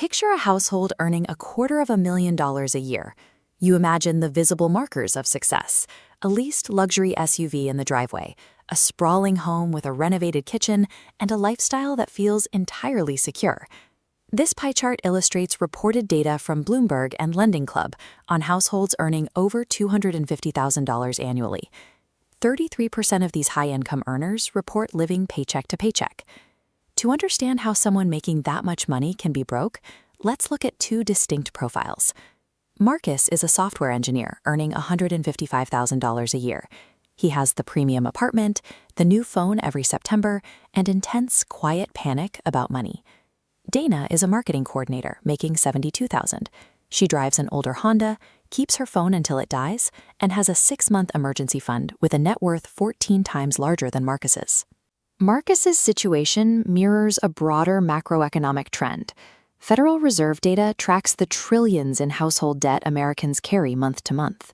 Picture a household earning $250,000 a year. You imagine the visible markers of success: a leased luxury SUV in the driveway, a sprawling home with a renovated kitchen, and a lifestyle that feels entirely secure. This pie chart illustrates reported data from Bloomberg and Lending Club on households earning over $250,000 annually. 33% of these high-income earners report living paycheck to paycheck. To understand how someone making that much money can be broke, let's look at two distinct profiles. Marcus is a software engineer earning $155,000 a year. He has the premium apartment, the new phone every September, and intense, quiet panic about money. Dana is a marketing coordinator making $72,000. She drives an older Honda, keeps her phone until it dies, and has a 6-month emergency fund with a net worth 14 times larger than Marcus's. Marcus's situation mirrors a broader macroeconomic trend. Federal Reserve data tracks the trillions in household debt Americans carry month to month.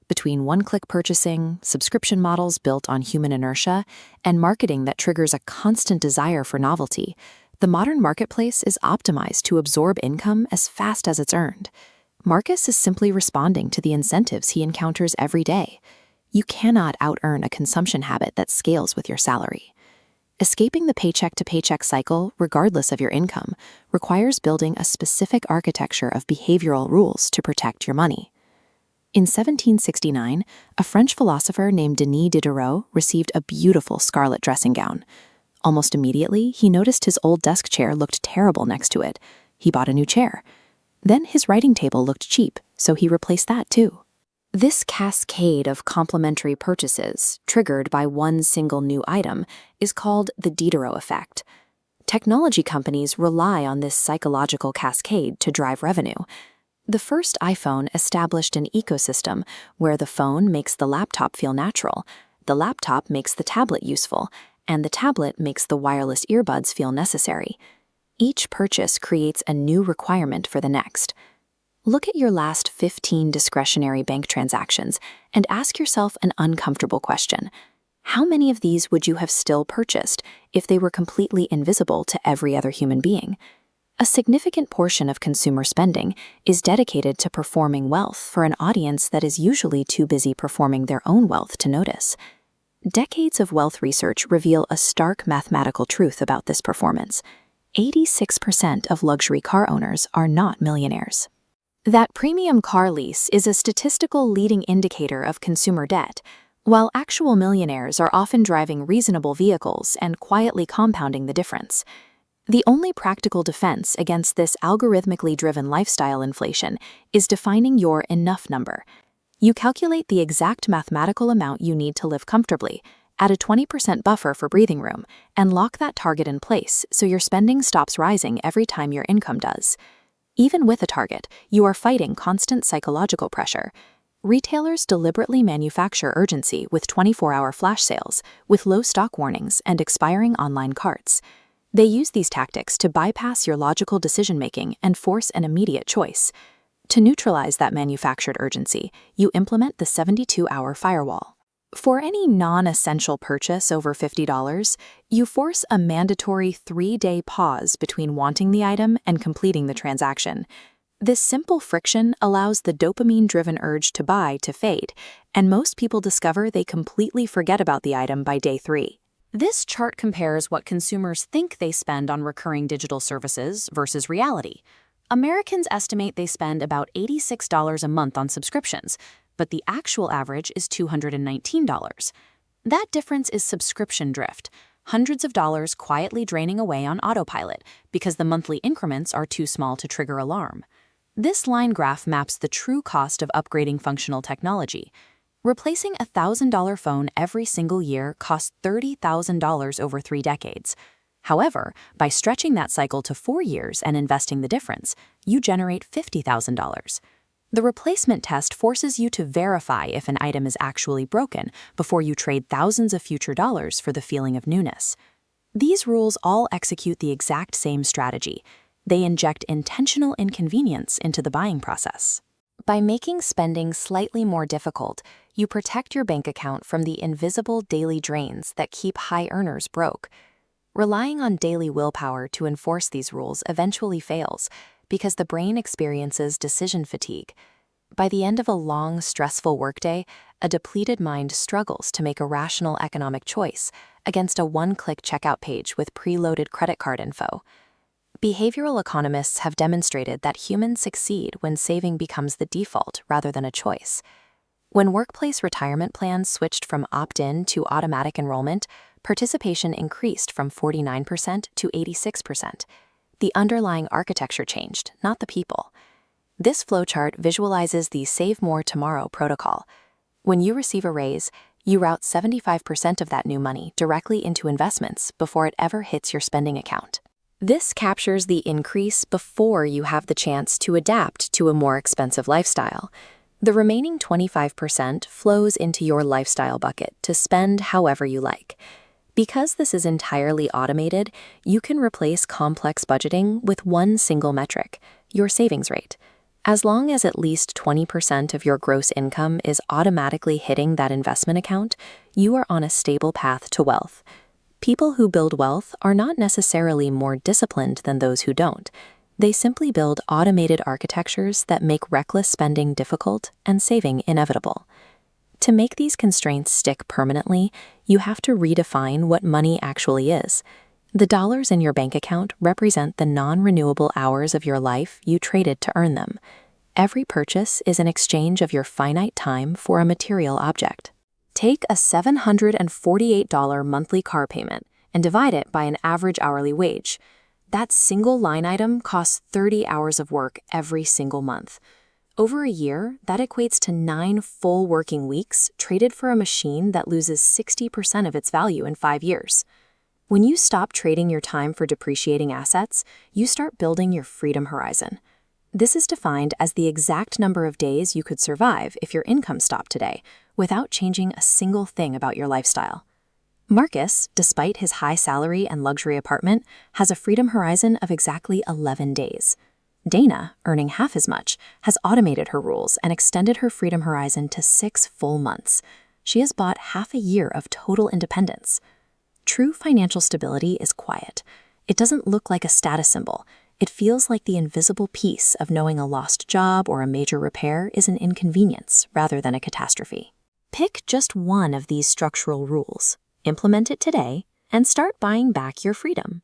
Between one-click purchasing, subscription models built on human inertia, and marketing that triggers a constant desire for novelty, the modern marketplace is optimized to absorb income as fast as it's earned. Marcus is simply responding to the incentives he encounters every day. You cannot out-earn a consumption habit that scales with your salary. Escaping the paycheck-to-paycheck cycle, regardless of your income, requires building a specific architecture of behavioral rules to protect your money. In 1769, a French philosopher named Denis Diderot received a beautiful scarlet dressing gown. Almost immediately, he noticed his old desk chair looked terrible next to it. He bought a new chair. Then his writing table looked cheap, so he replaced that too. This cascade of complementary purchases, triggered by one single new item, is called the Diderot effect. Technology companies rely on this psychological cascade to drive revenue. The first iPhone established an ecosystem where the phone makes the laptop feel natural, the laptop makes the tablet useful, and the tablet makes the wireless earbuds feel necessary. Each purchase creates a new requirement for the next. Look at your last 15 discretionary bank transactions and ask yourself an uncomfortable question. How many of these would you have still purchased if they were completely invisible to every other human being? A significant portion of consumer spending is dedicated to performing wealth for an audience that is usually too busy performing their own wealth to notice. Decades of wealth research reveal a stark mathematical truth about this performance. 86% of luxury car owners are not millionaires. That premium car lease is a statistical leading indicator of consumer debt, while actual millionaires are often driving reasonable vehicles and quietly compounding the difference. The only practical defense against this algorithmically driven lifestyle inflation is defining your enough number. You calculate the exact mathematical amount you need to live comfortably, add a 20% buffer for breathing room, and lock that target in place so your spending stops rising every time your income does. Even with a target, you are fighting constant psychological pressure. Retailers deliberately manufacture urgency with 24-hour flash sales, with low stock warnings and expiring online carts. They use these tactics to bypass your logical decision-making and force an immediate choice. To neutralize that manufactured urgency, you implement the 72-hour firewall. For any non-essential purchase over $50, you force a mandatory 3-day pause between wanting the item and completing the transaction. This simple friction allows the dopamine-driven urge to buy to fade, and most people discover they completely forget about the item by day 3. This chart compares what consumers think they spend on recurring digital services versus reality. Americans estimate they spend about $86 a month on subscriptions, but the actual average is $219. That difference is subscription drift, hundreds of dollars quietly draining away on autopilot because the monthly increments are too small to trigger alarm. This line graph maps the true cost of upgrading functional technology. Replacing a $1,000 phone every single year costs $30,000 over 3 decades. However, by stretching that cycle to 4 years and investing the difference, you generate $50,000. The replacement test forces you to verify if an item is actually broken before you trade thousands of future dollars for the feeling of newness. These rules all execute the exact same strategy. They inject intentional inconvenience into the buying process. By making spending slightly more difficult, you protect your bank account from the invisible daily drains that keep high earners broke. Relying on daily willpower to enforce these rules eventually fails, because the brain experiences decision fatigue. By the end of a long, stressful workday, a depleted mind struggles to make a rational economic choice against a one-click checkout page with preloaded credit card info. Behavioral economists have demonstrated that humans succeed when saving becomes the default rather than a choice. When workplace retirement plans switched from opt-in to automatic enrollment, participation increased from 49% to 86%. The underlying architecture changed, not the people. This flowchart visualizes the Save More Tomorrow protocol. When you receive a raise, you route 75% of that new money directly into investments before it ever hits your spending account. This captures the increase before you have the chance to adapt to a more expensive lifestyle. The remaining 25% flows into your lifestyle bucket to spend however you like. Because this is entirely automated, you can replace complex budgeting with one single metric, your savings rate. As long as at least 20% of your gross income is automatically hitting that investment account, you are on a stable path to wealth. People who build wealth are not necessarily more disciplined than those who don't. They simply build automated architectures that make reckless spending difficult and saving inevitable. To make these constraints stick permanently, you have to redefine what money actually is. The dollars in your bank account represent the non-renewable hours of your life you traded to earn them. Every purchase is an exchange of your finite time for a material object. Take a $748 monthly car payment and divide it by an average hourly wage. That single line item costs 30 hours of work every single month. Over a year, that equates to 9 full working weeks traded for a machine that loses 60% of its value in 5 years. When you stop trading your time for depreciating assets, you start building your freedom horizon. This is defined as the exact number of days you could survive if your income stopped today, without changing a single thing about your lifestyle. Marcus, despite his high salary and luxury apartment, has a freedom horizon of exactly 11 days. Dana, earning half as much, has automated her rules and extended her freedom horizon to 6 full months. She has bought half a year of total independence. True financial stability is quiet. It doesn't look like a status symbol. It feels like the invisible peace of knowing a lost job or a major repair is an inconvenience rather than a catastrophe. Pick just one of these structural rules, implement it today, and start buying back your freedom.